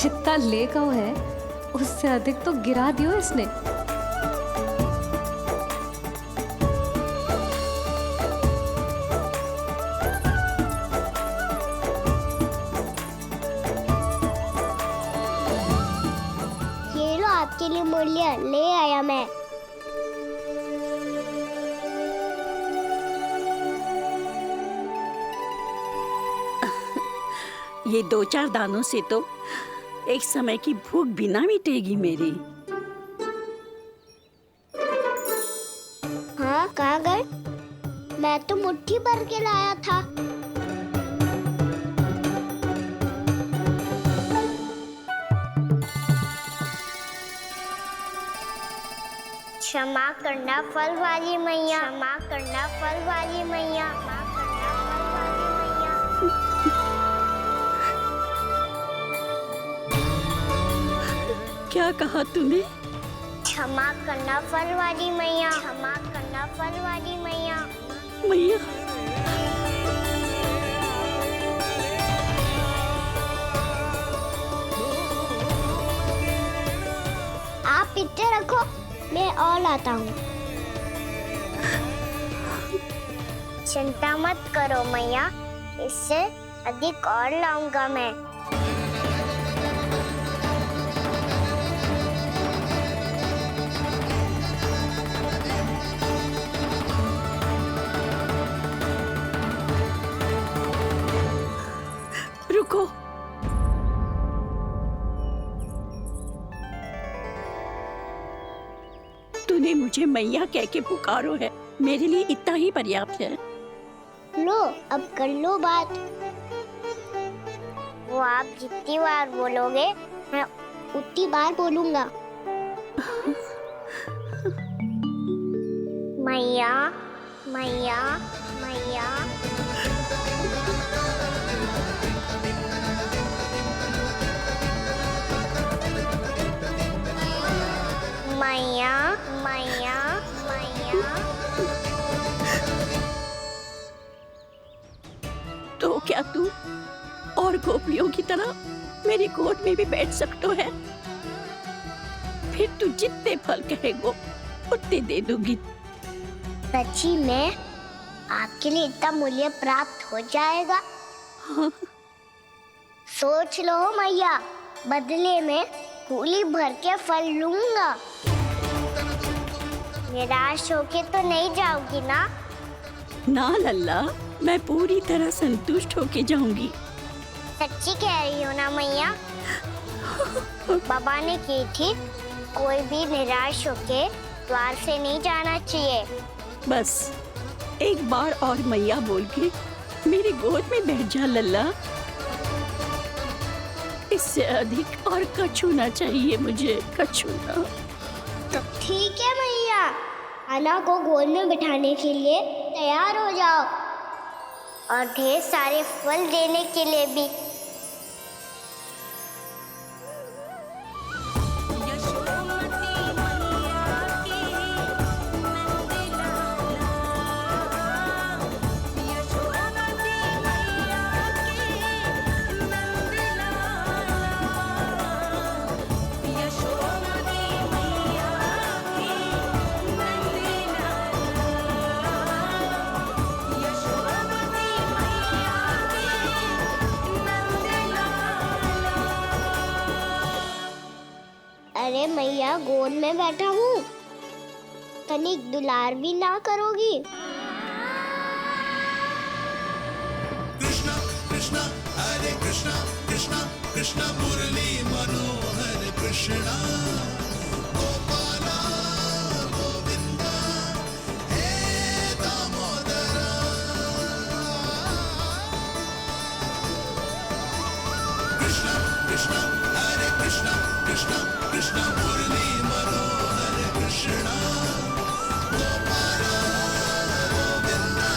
जितना ले गओ है उससे अधिक तो गिरा दियो इसने। ये लो आपके लिए मूल्य ले आया मैं। ये 2-4 दानों से तो एक समय की भूख भी ना मिटेगी मेरी। हाँ कहाँ गए? मैं तो मुट्ठी भर के लाया था। क्षमा करना फल वाली मैया, क्षमा करना फल वाली मैया, क्षमा करना फल वाली मैया। क्या कहा तूने? क्षमा करना फल वाली मैया, क्षमा करना फल वाली मैया। मैया, आप इतने रखो, मैं और लाता हूँ। चिंता मत करो मैया, इससे अधिक और लाऊंगा मैं। रुको। तूने मुझे मैया कह के पुकारो है, मेरे लिए इतना ही पर्याप्त है। लो अब कर लो बात। वो आप जितनी बार बोलोगे मैं उतनी बार बोलूंगा। मैया मैया मैया। मैया मैया मैया। तो क्या तू और गोपियों की तरह मेरी गोद में भी बैठ सकते है? फिर तू जितने फल कहेगो उतने दे दूंगी। सच्ची में आपके लिए इतना मूल्य प्राप्त हो जाएगा? हाँ। सोच लो मैया, बदले में कूली भर के फल लूंगा। निराश होके तो नहीं जाओगी ना? ना लल्ला, मैं पूरी तरह संतुष्ट होके जाऊंगी। सच्ची कह रही हो ना मैया? बाबा ने की थी, कोई भी निराश होके द्वार से नहीं जाना चाहिए। बस एक बार और मैया बोल के मेरी गोद में बैठ जा लल्ला। इससे अधिक और कछु ना चाहिए मुझे, कछु ना। तो ठीक है मैया, अन्ना को गोद में बिठाने के लिए तैयार हो जाओ और ढेर सारे फल देने के लिए भी। अरे मैया, गोद में बैठा हूँ, तनिक दुलार भी ना करोगी? कृष्णा कृष्णा हरे कृष्णा कृष्णा कृष्णा मुरली मनोहर कृष्णा गोपाला गोविंदा हे दामोदरा। कृष्णा कृष्णा हरे कृष्णा कृष्णा कृष्णा मुरली मनोहर कृष्णा गोपाला गोविंदा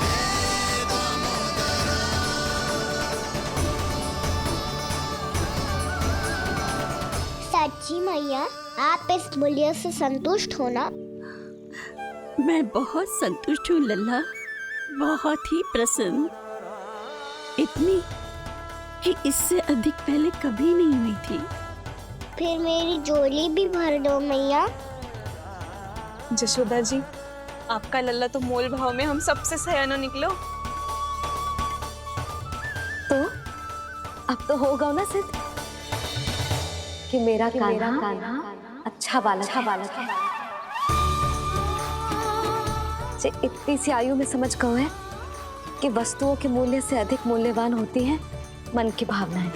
हे दामोदरा। सच्ची मैया, आप इस मूल्य से संतुष्ट हो ना? मैं बहुत संतुष्ट हूँ लल्ला, बहुत ही प्रसन्न। इतनी कि इससे अधिक पहले कभी नहीं हुई थी। फिर मेरी झोली भी भर दो मैया। जशोदा जी, आपका लल्ला तो मोल भाव में हम सबसे सयानो निकलो। तो अब तो होगा ना सिद्ध कि मेरा कान्हा अच्छा बालक है। जे इतनी सी आयु में समझ गए है कि वस्तुओं के मूल्य से अधिक मूल्यवान होती हैं मन की भावनाएं।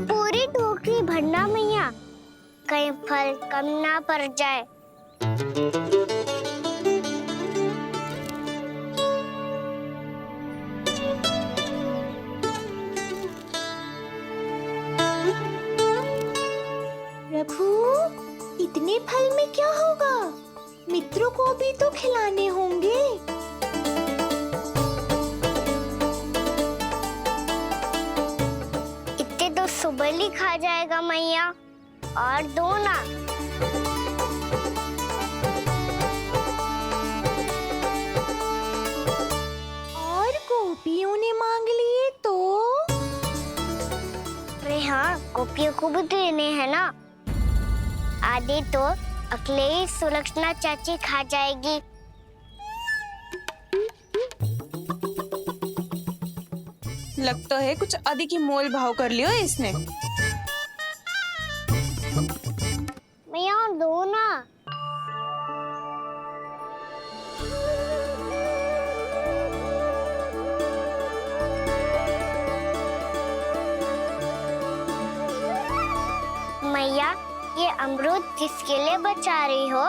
पूरी टोकरी भरना मैया, कहीं फल कम ना पड़ जाए। प्रभु, इतने फल में क्या होगा? मित्रों को भी तो खिलाने होंगे। इतने तो सुबह ही खा जाएगा मैया, और दो ना। और गोपियों ने मांग लिए तो? अरे हाँ, गोपियों को भी देने हैं ना। आधे तो अकेले ही सुलक्षणा चाची खा जाएगी। लगता है कुछ अधिक ही मोल भाव कर लियो इसने। मैया और दो ना। मैया, ये अमरूद किसके लिए बचा रही हो?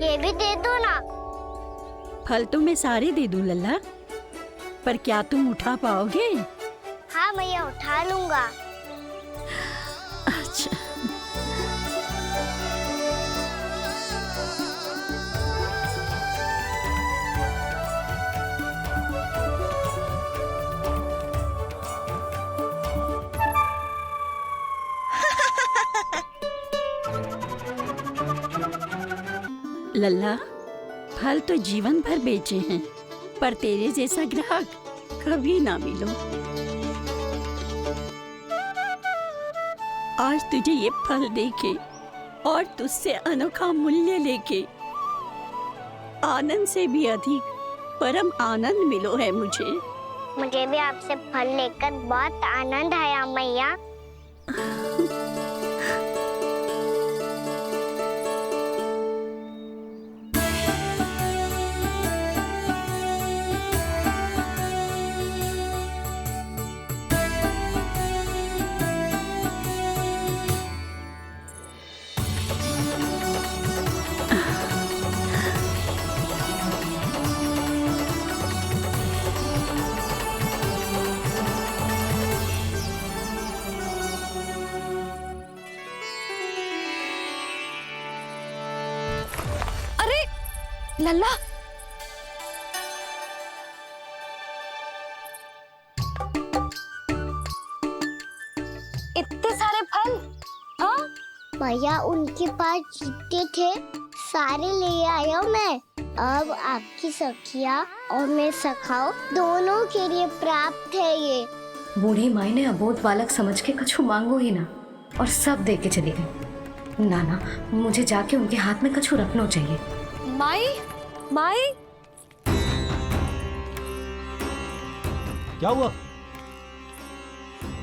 ये भी दे दो ना। फल तो मैं सारे दे दूं लल्ला, पर क्या तुम उठा पाओगे? हाँ मैया, उठा लूंगा। अच्छा। लल्ला, फल तो जीवन भर बेचे हैं, पर तेरे जैसा ग्राहक कभी ना मिलो। आज तुझे ये फल देके और तुझसे अनोखा मूल्य लेके आनंद से भी अधिक परम आनंद मिलो है मुझे। मुझे भी आपसे फल लेकर बहुत आनंद आया मैया। लल्ला, इतने सारे फल? हाँ भैया, उनके पास जितने थे सारे ले आया मैं। अब आपकी सखिया और मैं सखाओ दोनों के लिए प्राप्त है ये। बूढ़ी माई ने अबोध बालक समझ के कछु मांगो ही ना, और सब दे के चली गई। नाना, मुझे जाके उनके हाथ में कछु रखना चाहिए। माई, माई, क्या हुआ?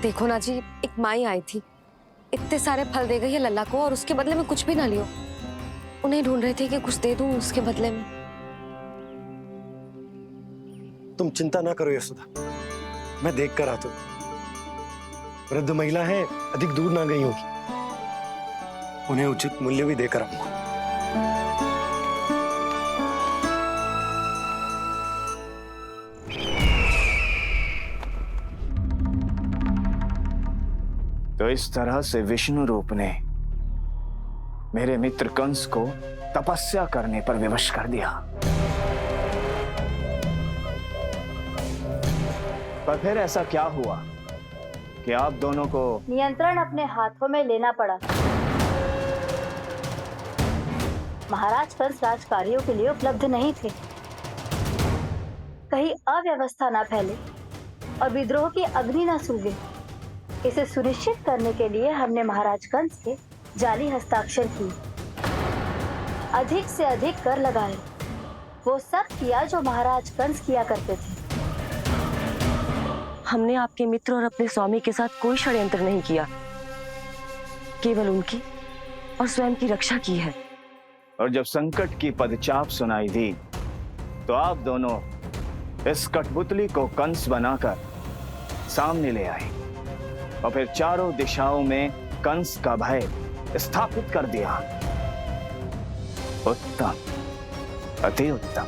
देखो ना जी, एक माई आई थी, इतने सारे फल दे गई है लल्ला को, और उसके बदले में कुछ भी ना लियो। उन्हें ढूंढ रहे थे कि कुछ दे दूं उसके बदले में। तुम चिंता ना करो यशोदा, मैं देख कर आता हूं। वृद्ध महिला है, अधिक दूर ना गई होगी, उन्हें उचित मूल्य भी देकर आऊंगा। तो इस तरह से विष्णु रूप ने मेरे मित्र कंस को तपस्या करने पर विवश कर दिया। पर फिर ऐसा क्या हुआ कि आप दोनों को नियंत्रण अपने हाथों में लेना पड़ा। महाराज कंस राजकार्यों के लिए उपलब्ध नहीं थे। कहीं अव्यवस्था न फैले और विद्रोह की अग्नि न सूझे, इसे सुनिश्चित करने के लिए हमने महाराज कंस के जाली हस्ताक्षर किए, अधिक से अधिक कर लगाए। वो सब किया जो महाराज कंस किया करते थे। हमने आपके मित्र और अपने स्वामी के साथ कोई षड्यंत्र नहीं किया, केवल उनकी और स्वयं की रक्षा की है। और जब संकट की पदचाप सुनाई दी तो आप दोनों इस कठपुतली को कंस बनाकर सामने ले आए और फिर चारों दिशाओं में कंस का भय स्थापित कर दिया। उत्तम, अति उत्तम।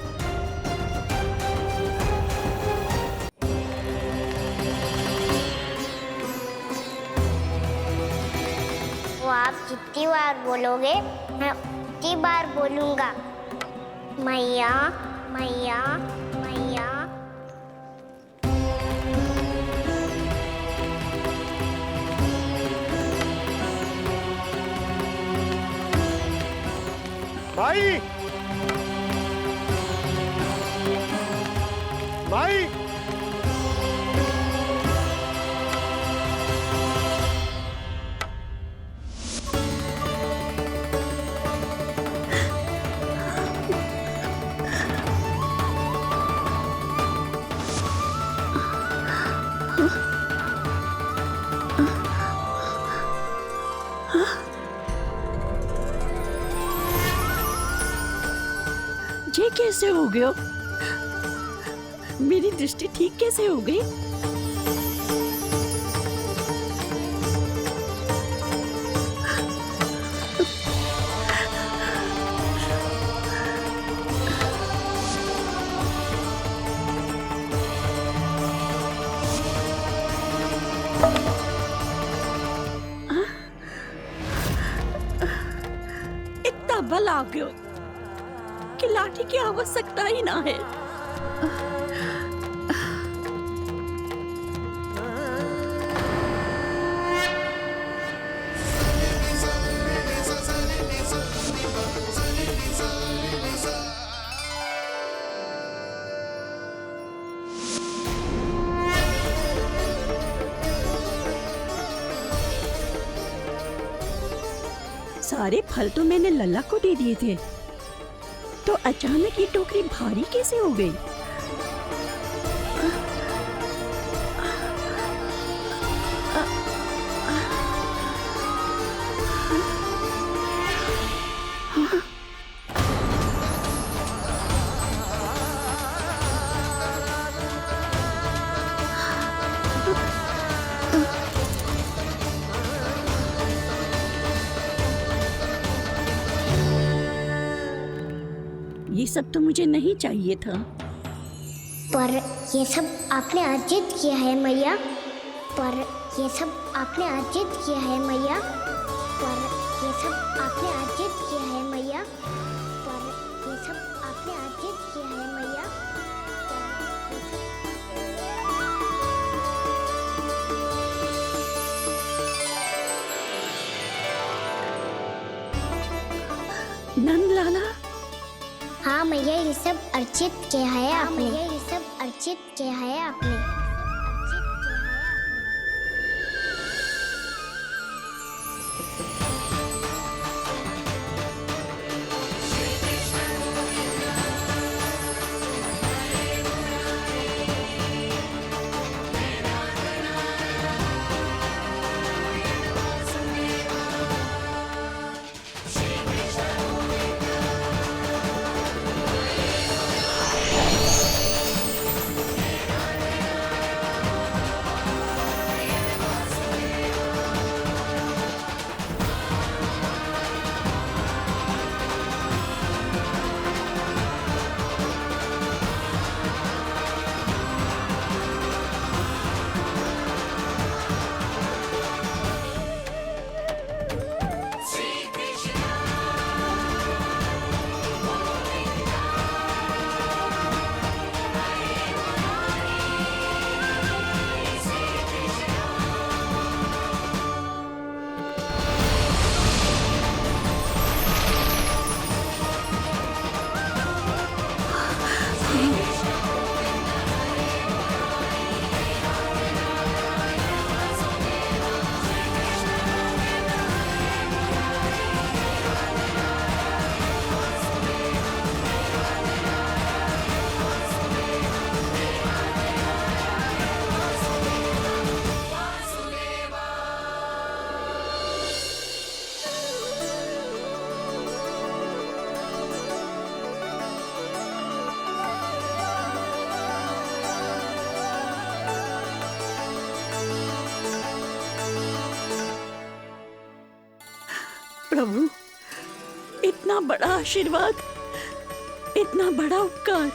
वो आप जितनी बार बोलोगे मैं उतनी बार बोलूंगा। मैया मैया मैया। माई, माई, ये कैसे हो गया? मेरी दृष्टि ठीक कैसे हो गई? इतना बल आ गया कि लाठी की आवश्यकता ही ना है। सारे फल तो मैंने लल्ला को दे दिए थे, तो अचानक ये टोकरी भारी कैसे हो गई? ये सब तो मुझे नहीं चाहिए था। पर ये सब आपने अर्जित किया है मैया। पर ये सब आपने अर्जित किया है मैया। पर ये सब आपने अर्जित किया है मैया। पर ये सब आपने अर्जित किया है मैया। नंद लाला, हाँ मैया, ये सब अर्जित किया है आपने। ये सब अर्जित किया है आपने। प्रभु, इतना बड़ा आशीर्वाद, इतना बड़ा उपकार,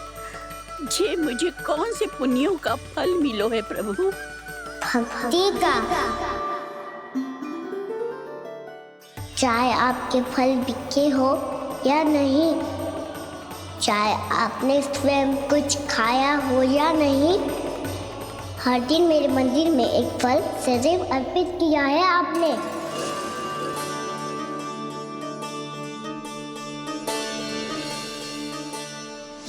जे मुझे कौन से पुण्यों का फल मिलो है प्रभु? भक्ति का। चाहे आपके फल बिके हो या नहीं, चाहे आपने स्वयं कुछ खाया हो या नहीं, हर दिन मेरे मंदिर में एक फल सदैव अर्पित किया है आपने।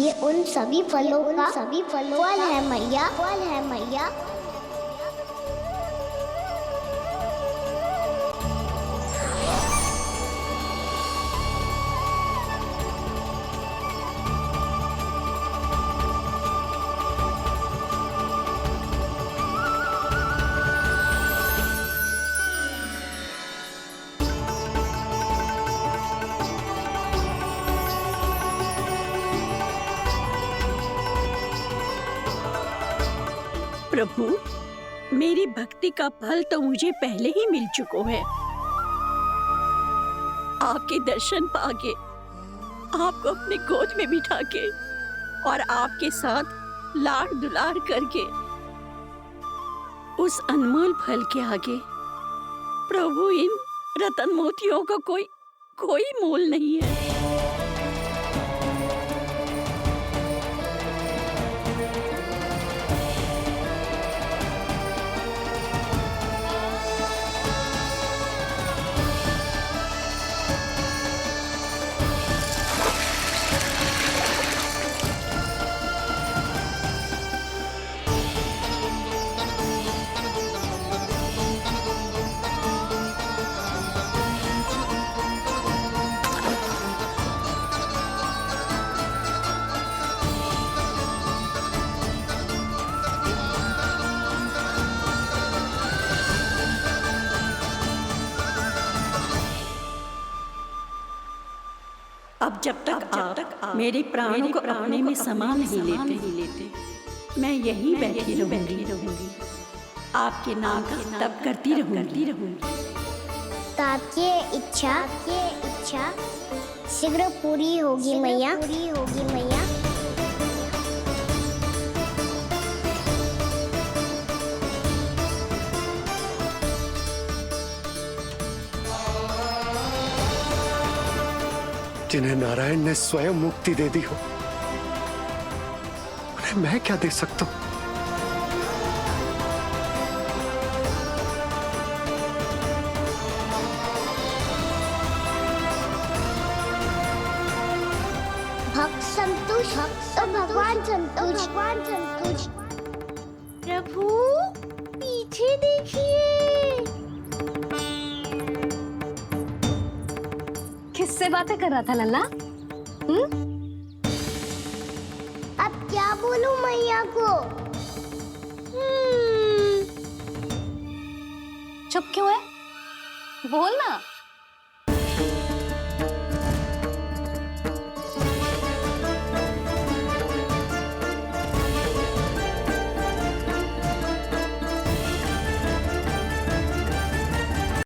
ये उन सभी फलों का फल है मैया, फल है मैया। प्रभु, मेरी भक्ति का फल तो मुझे पहले ही मिल चुका है। आपके दर्शन पाके, आपको अपने गोद में बिठा के और आपके साथ लाड दुलार करके, उस अनमोल फल के आगे प्रभु इन रतन मोतियों का कोई मोल नहीं है। अब जब तक आप मेरे प्राणों को अपने में समा नहीं लेते, मैं यहीं बैठी रहूंगी, आपके नाम का तप करती रहूंगी। तो आपकी इच्छा शीघ्र पूरी होगी मैया। जिन्हें नारायण ने स्वयं मुक्ति दे दी हो, उन्हें मैं क्या दे सकता हूं? भक्त संतुष्ट तो भगवान संतुष्ट। प्रभु पीछे देखिए। किससे बातें कर रहा था लल्ला? अब क्या बोलूं मैया को? चुप क्यों है? बोल ना।